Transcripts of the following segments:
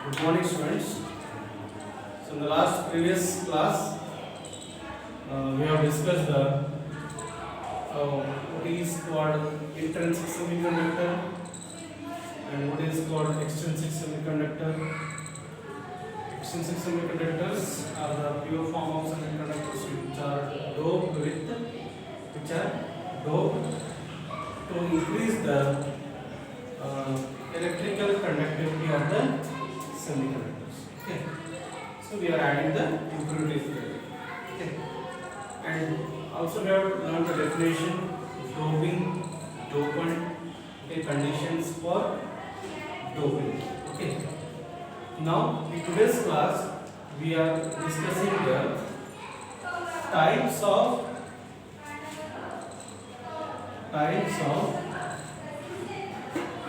Good morning, students. So, in the last previous class, we have discussed what is called intrinsic semiconductor and what is called extrinsic semiconductor. Extrinsic semiconductors are the pure form of semiconductors which are doped to increase the electrical conductivity of the semiconductors. Okay. So we are adding the impurities there. Okay. And also we have learned the definition, doping, dopant, okay, conditions for doping. Okay. Now in today's class we are discussing the types of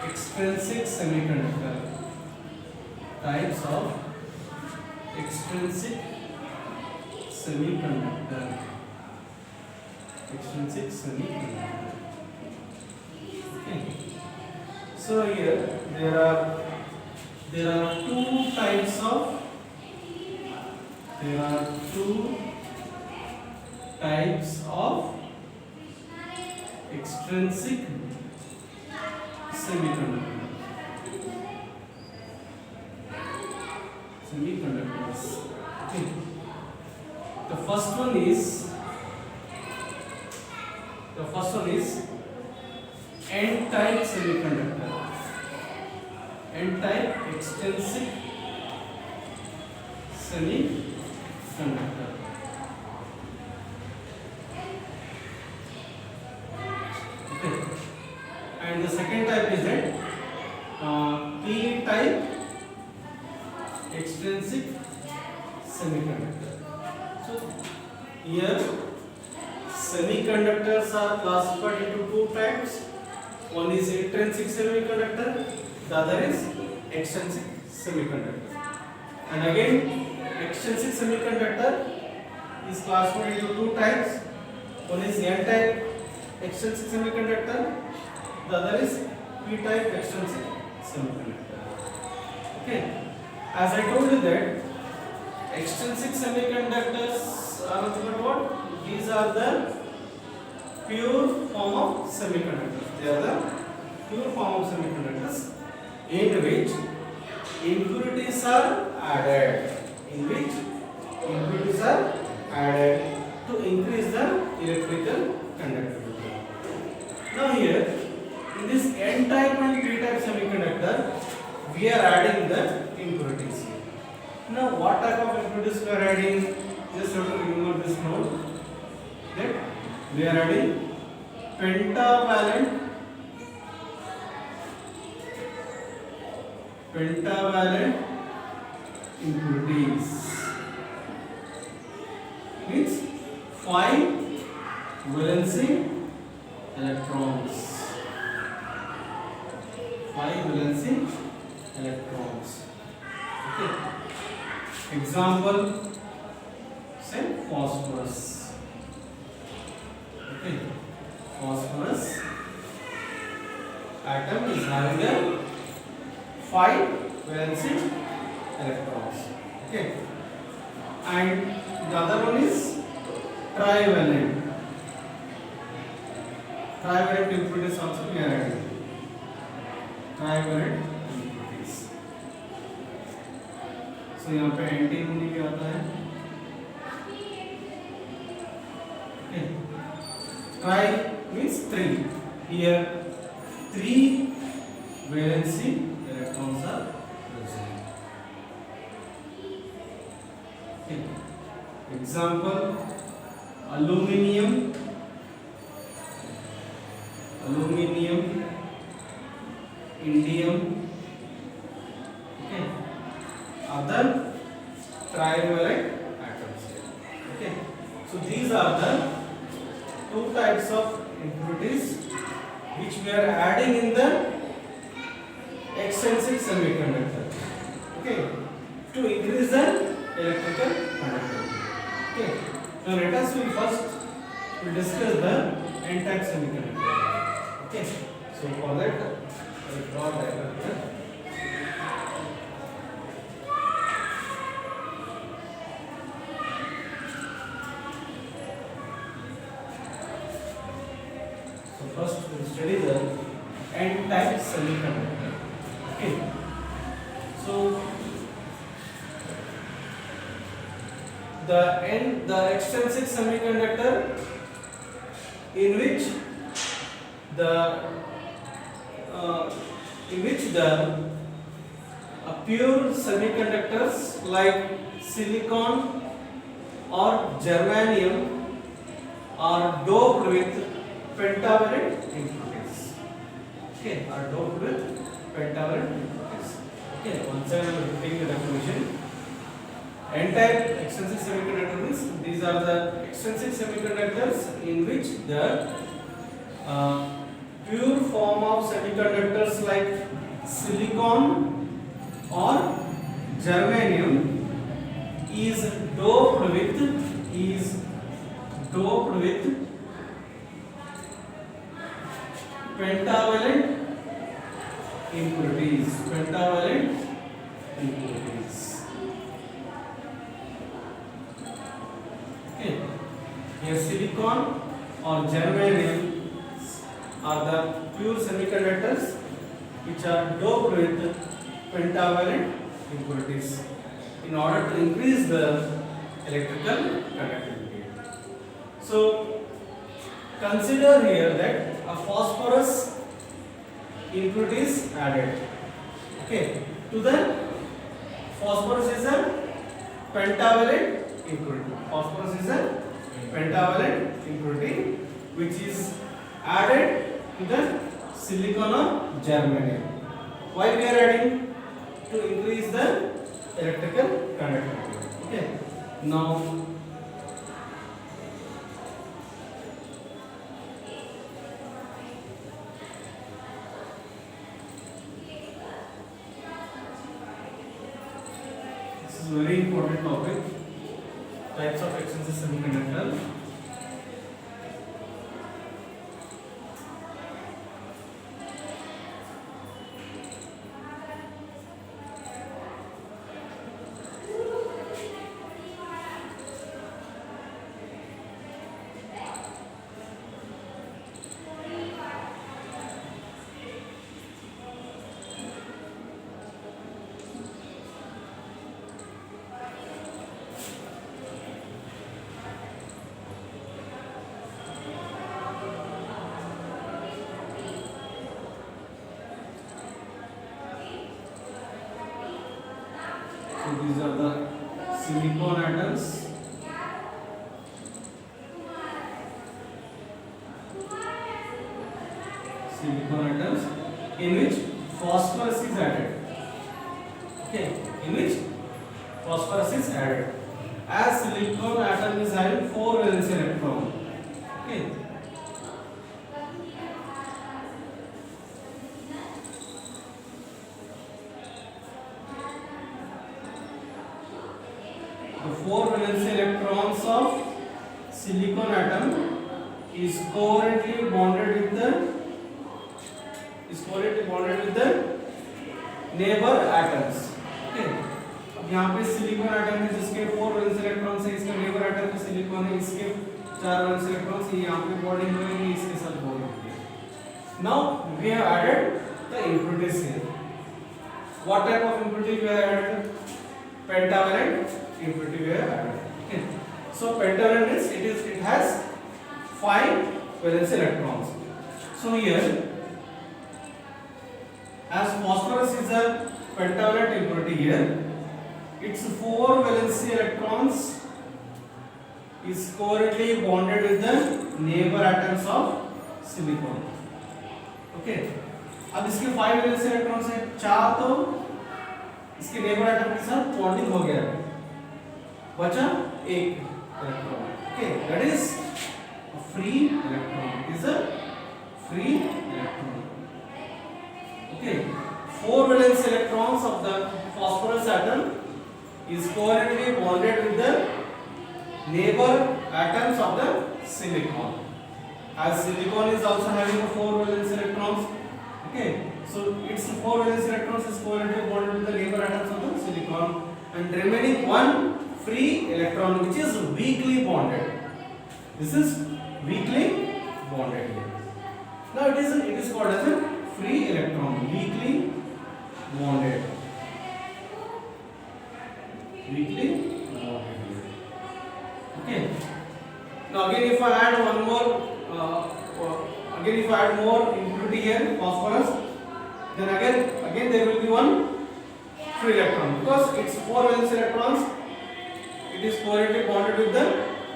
extrinsic semiconductor. Types of extrinsic semiconductor. Extrinsic semiconductor. Okay. So here there are two types of extrinsic semiconductors. Okay. The first one is N-type semiconductor. N-type extrinsic semiconductor. Okay. And the second type is that P-type extrinsic semiconductor. So here semiconductors are classified into two types. One is intrinsic semiconductor, the other is extrinsic semiconductor. And again, extrinsic semiconductor is classified into two types. One is N-type extrinsic semiconductor, the other is P-type extrinsic semiconductor. Okay. As I told you that extrinsic semiconductors are nothing but what? These are the pure form of semiconductors. They are the pure form of semiconductors in which impurities are added. To increase the electrical conductivity. Now here, in this N-type and P-type semiconductor, we are adding the impurities. Now, what type of impurities we are adding? Just have to remember this note that we are adding pentavalent impurities. Means 5 valency electrons. 5 valency electrons. Okay. Example, say phosphorus. Okay. Phosphorus atom is having a 5 valency electrons. Okay. And the other one is trivalent. Trivalent impurities also we are adding. Trivalent impurities. So यहाँ पे antimony भी आता है. Okay. Tri means 3. Here 3 valency electrons are present. Okay. Example, aluminium, indium, okay, other trivalent atoms. Okay, so these are the two types of impurities which we are adding in the extrinsic semiconductor. Okay, to increase the electrical conductivity. Okay, now let us first discuss the N-type semiconductor. Okay, so for that I will draw diagram here. Okay. So the extrinsic semiconductor in which the pure semiconductors like silicon or germanium are doped with pentavalent impurities. Okay, are doped with pentavalent impurities. Okay, once I am repeating the definition. N-type extrinsic semiconductor means these are the extrinsic semiconductors in which the pure form of semiconductors like silicon or germanium is doped with pentavalent impurities. Okay. Here silicon or germanium are the pure semiconductors which are doped with pentavalent impurities in order to increase the electrical conductivity. So consider here that a phosphorus impurity is added. Okay, to the phosphorus is a pentavalent impurity. Phosphorus is a pentavalent impurity which is added to the silicon or germanium. Why we are adding? To increase the electrical conductivity. Okay. Now this is very important topic. Types of extrinsic semiconductor. So these are the silicon atoms. In which phosphorus is added. Okay, in which phosphorus is added. As silicon atom is having 4 valence electron. Okay. The 4 valence electrons of silicon atom is covalently bonded with the neighbor atoms. Okay. अब यहाँ पे silicon atom है जिसके 4 valence electrons है, इसका neighbour atom पे silicon है, इसके 4 वैलेंस इलेक्ट्रॉन्स है, यहाँ पे बॉन्डिंग होगी, इसके साथ बॉन्ड होगी. Now we have added the impurities here. What type of impurity we have added? Pentavalent impurity we have added. Okay. So pentavalent is it has 5 valence electrons. So here, as phosphorus is a pentavalent impurity here, its 4 valency electrons is covalently bonded with the neighbor atoms of silicon. Okay. अब इसके 5 valency electrons है, 4 तो इसके neighbour atom के साथ bonding हो गया है, बचा 1 electron. Okay, that is a free electron. It is a free electron. Okay, 4 valence electrons of the phosphorus atom is covalently bonded with the neighbor atoms of the silicon. As silicon is also having a 4 valence electrons. Okay, so its 4 valence electrons is covalently bonded with the neighbor atoms of the silicon, and remaining 1 free electron which is weakly bonded. This is weakly bonded here. Now it is called as a free electron, weakly again if I add more impurity here, phosphorus, then again there will be one free electron because it's 4 valence electrons. It is covalently bonded with the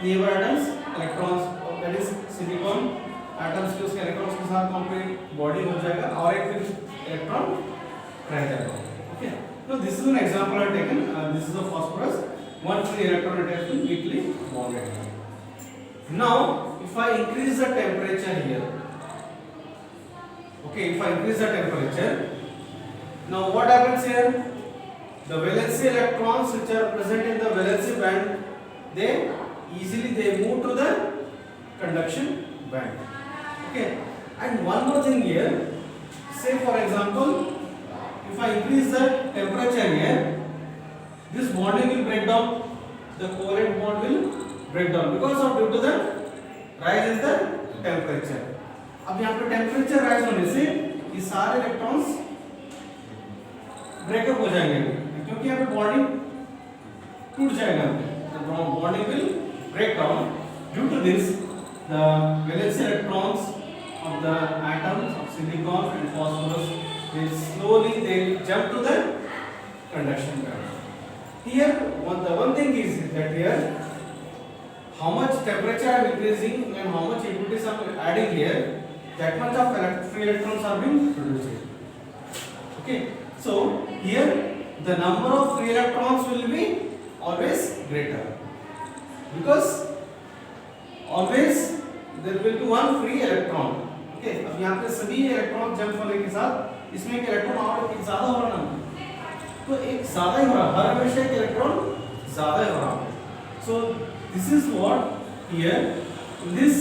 neighbor atoms electrons, that is silicon atoms के उसके electrons के साथ complete body हो जाएगा और एक फिर electron रह जाएगा. Okay, so this is an example I have taken. This is a phosphorus, one free electron it has been weakly bonded. Now if I increase the temperature here, okay, if I increase the temperature, now what happens here? The valency electrons which are present in the valency band, they move to the conduction band. Okay, and one more thing here, say for example if I increase the temperature here, this bonding will break down, the covalent bond will break down because of due to the rise in the temperature. अब यहाँ पे temperature rise होने से ये सारे electrons breakup हो जाएंगे क्योंकि यहाँ पे बॉन्डिंग टूट जाएगा. The bonding will break down. Due to this, the valence electrons of the atoms of silicon and phosphorus will slowly jump to the conduction band. Here, the one thing is that here, how much temperature I am increasing and how much impurities I am adding here, that much of free electrons are being produced. Okay, so here the number of free electrons will be always greater because always there will be one free electron. Okay, अब यहाँ पे सभी electron jump होने के साथ इसमें एक electron और एक ज्यादा हो रहा ना, तो एक ज्यादा ही हो रहा, हर हमेशा एक इलेक्ट्रॉन ज्यादा ही हो रहा है. So this is what here in this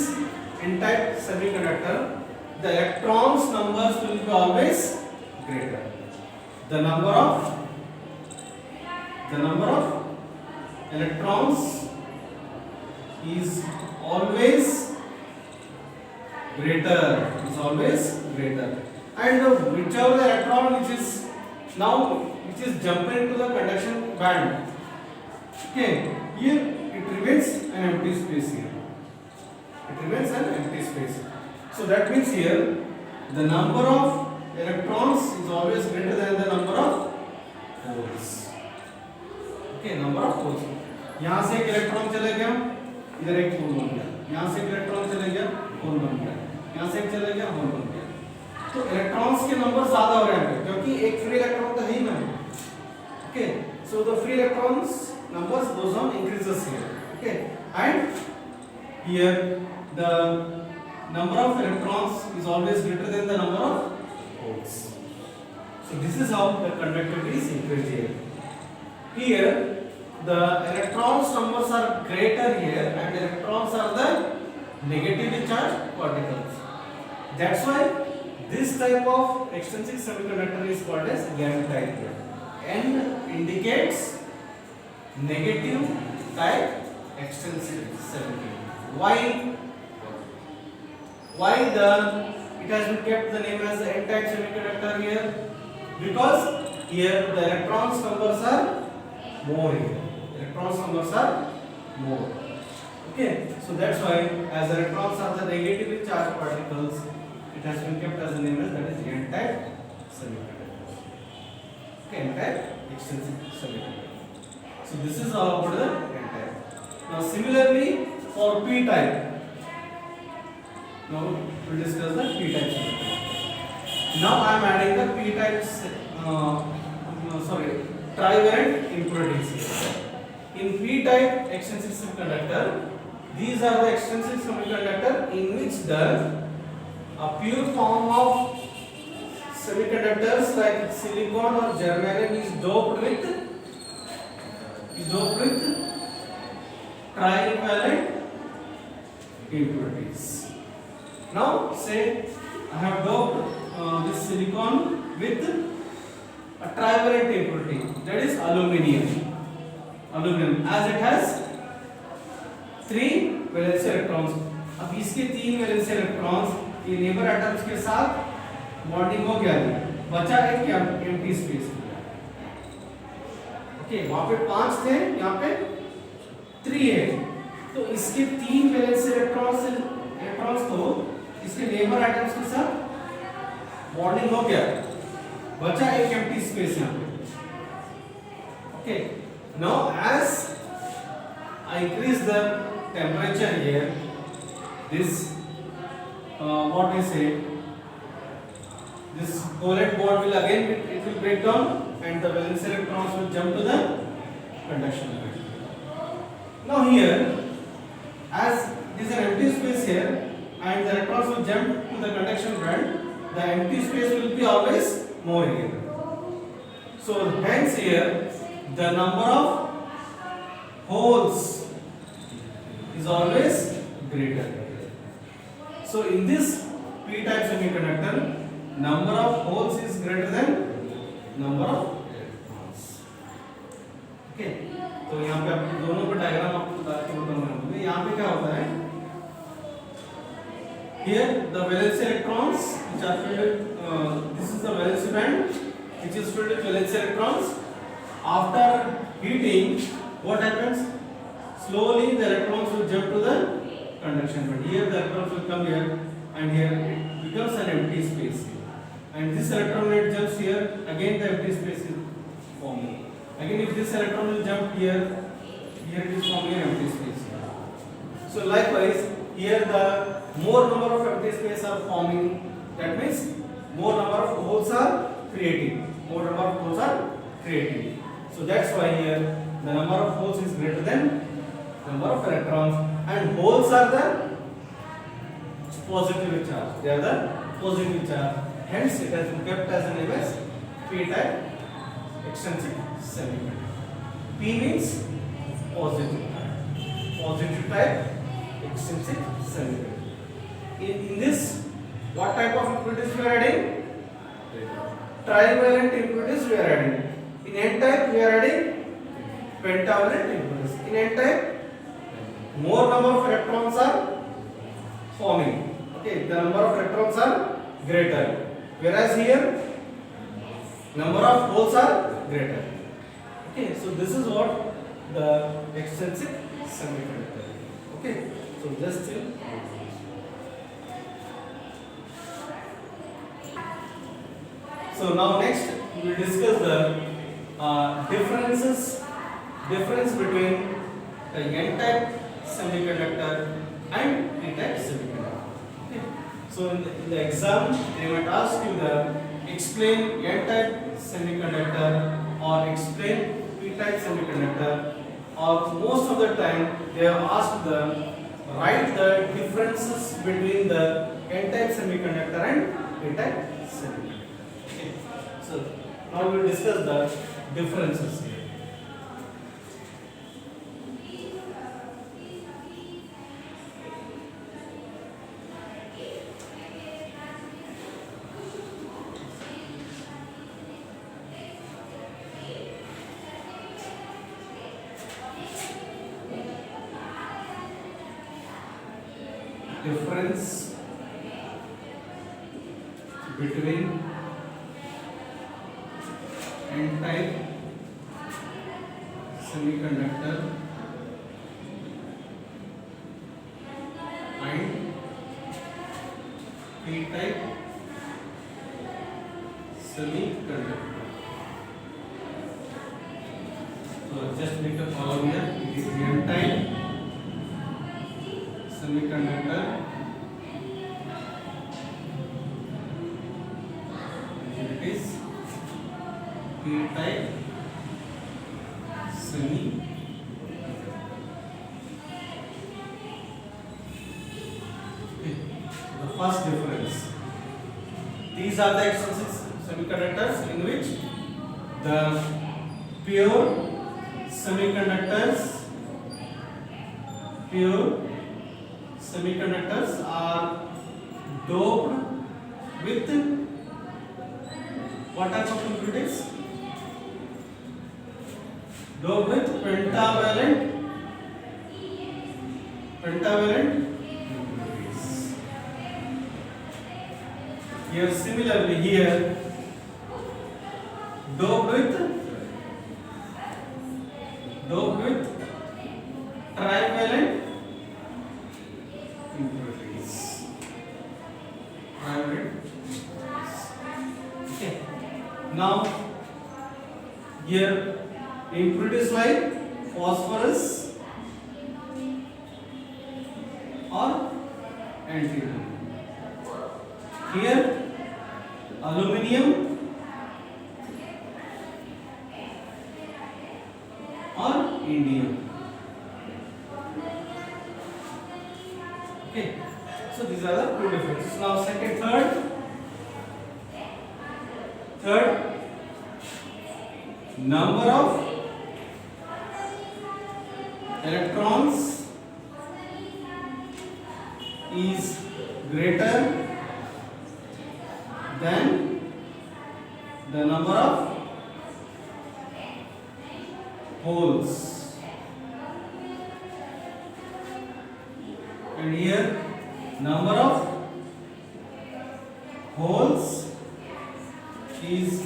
n-type semiconductor the electrons numbers will be always greater. The number of electrons is always greater, and whichever the electron which is jumping to the conduction band, okay, here it remains an empty space here. So that means here the number of electrons is always greater than the number of holes. Okay, number of holes. यहाँ से एक electron चला गया, इधर एक whole बन गया, यहाँ से एक इलेक्ट्रॉन चला गया, होल बन गया, यहाँ से एक चला गया, होल बन गया. तो इलेक्ट्रॉन्स के नंबर ज्यादा हो रहे हैं क्योंकि एक फ्री इलेक्ट्रॉन तो है ही ना. Okay, so the free electrons numbers goes on increases here. Okay, and here the number of electrons is always greater than the number of holes. So this is how the conductivity is increased here. Here the electrons numbers are greater here and electrons are the negatively charged particles. That's why this type of extrinsic semiconductor is called as N type here. N indicates negative type extrinsic semiconductor. Why it has been kept the name as the N type semiconductor here? Because here the electrons numbers are more here. Okay, so that's why as electrons are the negatively charged particles, it has been kept as the name as that is N type semiconductor. Okay, N type extrinsic semiconductor. So this is all about the N type. Now similarly for P type. Now we'll discuss the P type semiconductor. Now I am adding the P type trivalent impurities here. In P type extrinsic semiconductor, these are the extrinsic semiconductor in which a pure form of semiconductors like silicon or germanium is doped with trivalent impurities. Now say I have doped this silicon with a trivalent impurity, that is aluminum, as it has 3 valence electrons. अब इसके 3 valence electrons ये neighbor atoms के साथ bonding हो गया, बचा एक empty space. Okay, वहाँ पे 5 थे, यहाँ पे 3 है, तो इसके 3 valence electrons तो इसके नेबर एटम्स के साथ बॉन्डिंग हो गया, बचा एक एम्प्टी स्पेस यहाँ पे। Okay, now as I increase the temperature here, this what we say, this covalent bond will again it will break down and the valence electrons will jump to the conduction band. Now here, as there is an empty space here and the electrons will jump to the conduction band, the empty space will be always more here. So hence here the number of holes is always greater. So in this p-type semiconductor, number of holes is greater than number of electrons. Okay, तो यहाँ पे आप दोनों का diagram आपको बताऊंगा। यहाँ पे क्या होता है? Here the valence electrons which are filled, this is the valence band which is filled with valence electrons. After heating, what happens? Slowly the electrons will jump to the conduction band. Here the electrons will come here and here it becomes an empty space here. And this electron when it jumps here, again the empty space is forming. Again if this electron will jump here, here it is forming an empty space here. So likewise here the more number of empty space are forming, that means more number of holes are creating. More number of holes are creating. So that's why here the number of holes is greater than number of electrons, and holes are the positive charge. They are the positive charge. Hence it has been kept as a name as p-type extrinsic semiconductor. P means positive type. Positive type extrinsic semiconductor. In this, what type of impurities we are adding? Trivalent impurities we are adding. In n-type we are adding pentavalent impurities. In n-type, more number of electrons are forming. Okay, the number of electrons are greater. Whereas here, number of holes are greater. Okay, so this is what the extrinsic semiconductor is. Okay, so just till. So now next we will discuss the difference between the n-type semiconductor and p-type semiconductor. Okay. So in the exam they might ask you the explain n-type semiconductor or explain p-type semiconductor, or most of the time they have asked the write the differences between the n-type semiconductor and p-type semiconductor. Okay. So now we will discuss the differences here. Difference between n-type semiconductor and p-type semiconductor. So just make a column here. It is n-type semiconductor and it is p-type semiconductor. The first difference. These are the extrinsic semiconductors in which the pure semiconductors are doped with what type of impurities? Doped with pentavalent impurities. Here similarly here doped with trivalent impurities. Here impurities like phosphorus or antimony. Here aluminium or indium. Okay, so these are the two differences. Now third number of electrons is greater than the number of holes, and here number of holes is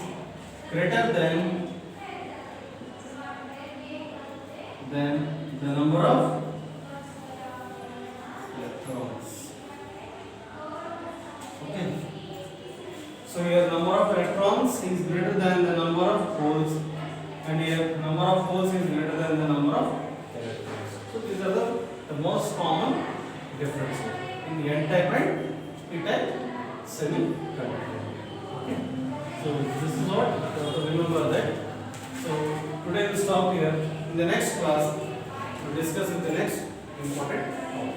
greater than the number of electrons. Okay, so here number of electrons is greater than the number of holes, and here number of holes is greater than the number of electrons. So these are the most common differences in the n-type and p-type semiconductor. Okay, so this is what you have to remember that. So today we'll stop here. In the next class we'll discuss the next important topic.